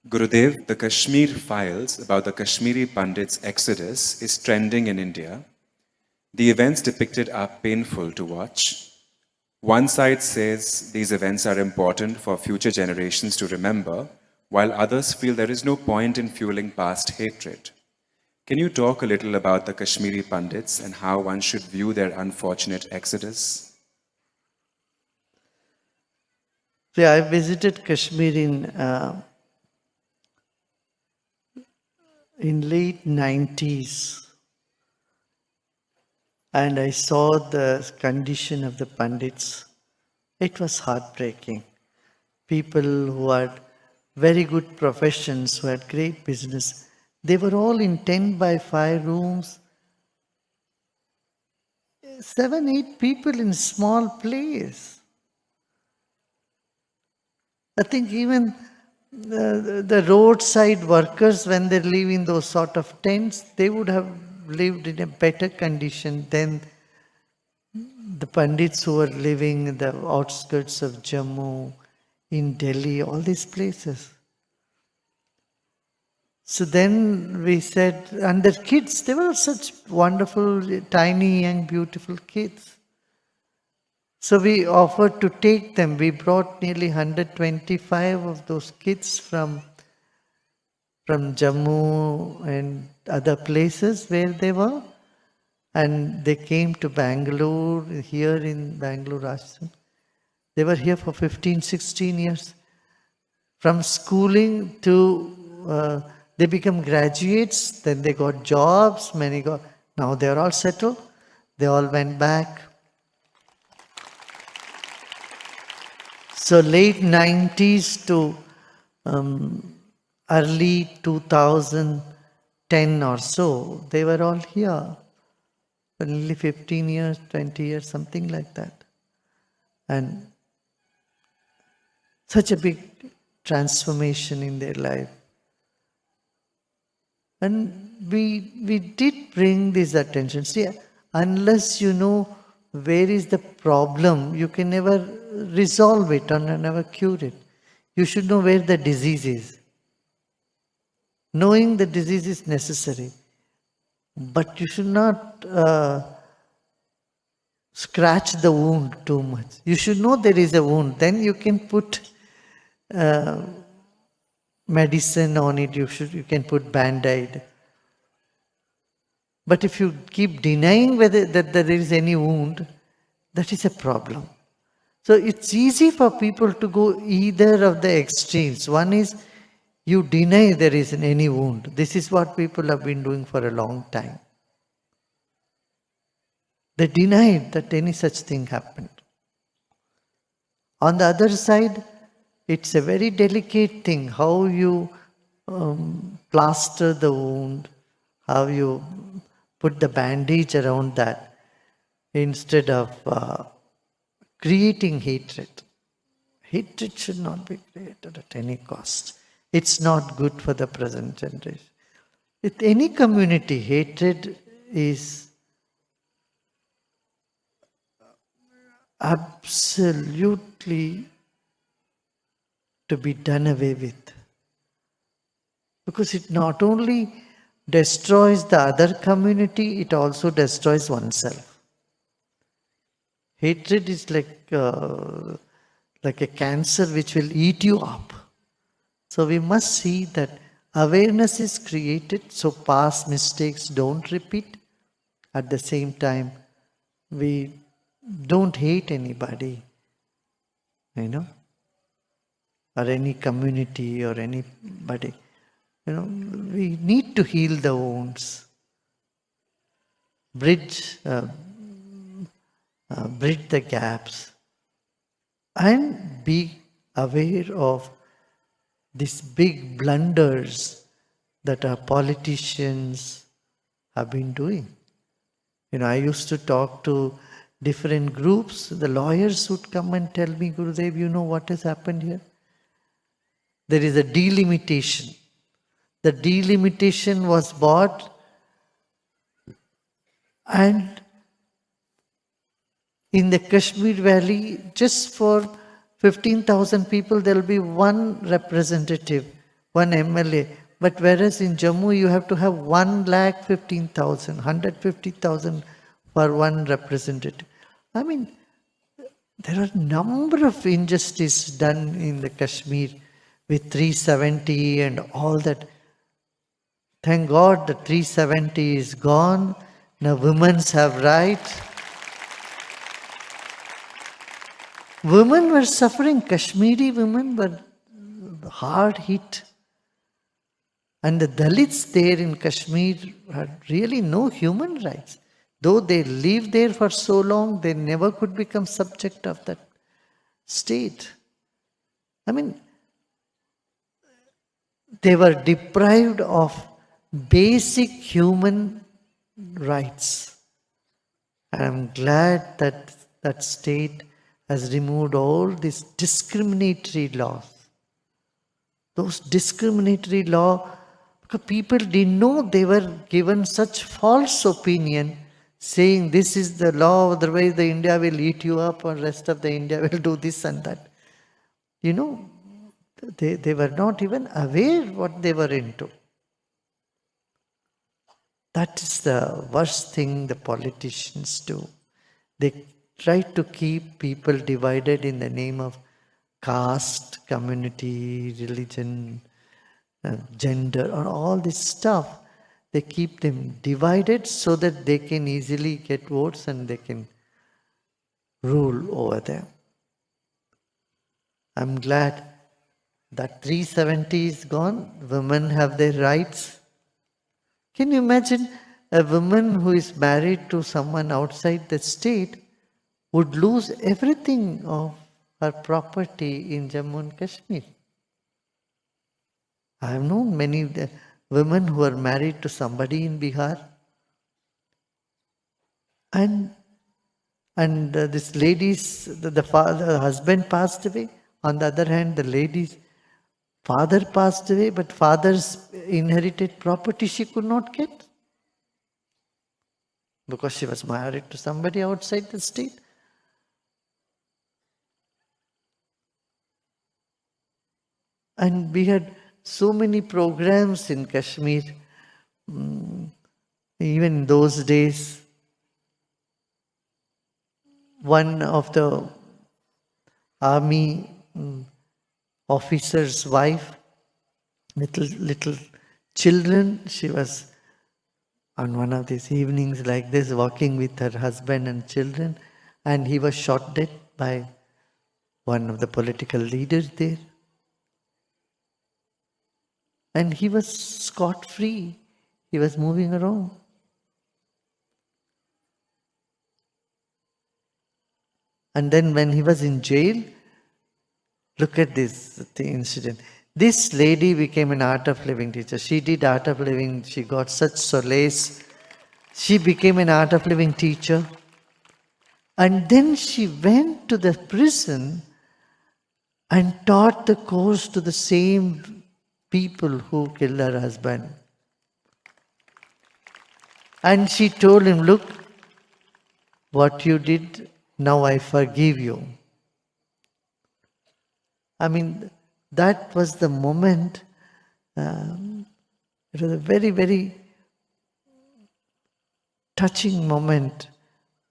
Gurudev, the Kashmir files about the Kashmiri Pandits' exodus is trending in India. The events depicted are painful to watch. One side says these events are important for future generations to remember, while others feel there is no point in fueling past hatred. Can you talk a little about the Kashmiri Pandits and how one should view their unfortunate exodus? See, I visited Kashmir in late 90s, and I saw the condition of the Pandits. It was heartbreaking. People who had very good professions, who had great business, they were all in 10 by 5 rooms. 7, 8 people in a small place. I think even the roadside workers, when they live in those sort of tents, they would have lived in a better condition than the Pandits who were living in the outskirts of Jammu, in Delhi, all these places. So then we said, and their kids, they were such wonderful, tiny, young, beautiful kids. So we offered to take them. We brought nearly 125 of those kids from Jammu and other places where they were. And they came to Bangalore, here in Bangalore, Rajasthan. They were here for 15, 16 years. From schooling to, they become graduates, then they got jobs, now they are all settled. They all went back. So late 90s to early 2010 or so, they were all here. For nearly 15 years, 20 years, something like that. And such a big transformation in their life. And we did bring this attention. See, unless you know where is the problem, you can never resolve it or never cure it. You should know where the disease is. Knowing the disease is necessary. But you should not scratch the wound too much. You should know there is a wound. Then you can put medicine on it. You can put Band-Aid. But if you keep denying that there is any wound, that is a problem. So it's easy for people to go either of the extremes. One is you deny there isn't any wound. This is what people have been doing for a long time. They denied that any such thing happened. On the other side, it's a very delicate thing, how you plaster the wound, how you put the bandage around that, instead of creating hatred. Hatred should not be created at any cost. It's not good for the present generation. With any community, hatred is absolutely to be done away with. Because it not only destroys the other community, it also destroys oneself. Hatred is like a cancer which will eat you up. So we must see that awareness is created so past mistakes don't repeat. At the same time, we don't hate anybody, or any community or anybody. We need to heal the wounds, bridge the gaps, and be aware of these big blunders that our politicians have been doing. I used to talk to different groups. The lawyers would come and tell me, Gurudev, you know what has happened here? There is a delimitation. The delimitation was bought, and in the Kashmir Valley, just for 15,000 people, there will be one representative one MLA. But whereas in Jammu you have to have 1,15,000, 150,000 for one representative. I mean, there are a number of injustices done in the Kashmir with 370 and all that. Thank God the 370 is gone. Now women have rights. Women were suffering. Kashmiri women were hard hit. And the Dalits there in Kashmir had really no human rights. Though they lived there for so long, they never could become subject of that state. I mean, they were deprived of basic human rights. And I'm glad that that state has removed all these discriminatory laws. Those discriminatory laws, because people didn't know, they were given such false opinion, saying this is the law, otherwise the India will eat you up or rest of the India will do this and that. You know, they were not even aware what they were into. That is the worst thing the politicians do. They try to keep people divided in the name of caste, community, religion, gender, or all this stuff. They keep them divided so that they can easily get votes and they can rule over them. I'm glad that 370 is gone. Women have their rights. Can you imagine a woman who is married to someone outside the state would lose everything of her property in Jammu and Kashmir? I have known many women who are married to somebody in Bihar, and this lady's the husband passed away. On the other hand, the lady's father passed away, but father's inherited property she could not get because she was married to somebody outside the state. And we had so many programs in Kashmir. Even in those days, one of the army officer's wife, little children, she was on one of these evenings like this walking with her husband and children, and he was shot dead by one of the political leaders there. And he was scot-free. He was moving around. And then when he was in jail, look at this incident. This lady became an art of living teacher. She did art of living. She got such solace. She became an art of living teacher. And then she went to the prison and taught the course to the same people who killed her husband. And she told him, look, what you did, now I forgive you. I mean, that was the moment. It was a very, very touching moment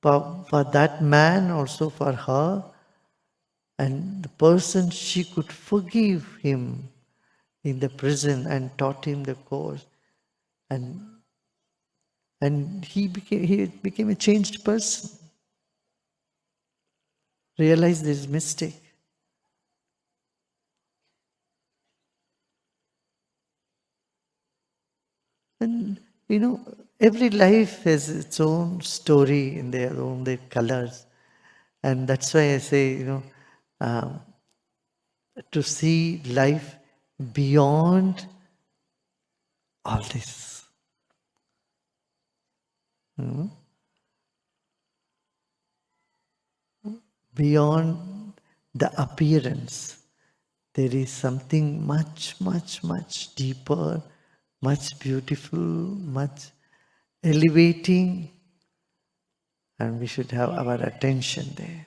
for that man, also for her. And the person, she could forgive him in the prison and taught him the course. And he became a changed person. Realized his mistake. And you know, every life has its own story in their colors. And that's why I say, you know, to see life beyond all this. Beyond the appearance, there is something much, much, much deeper, much beautiful, much elevating, and we should have our attention there.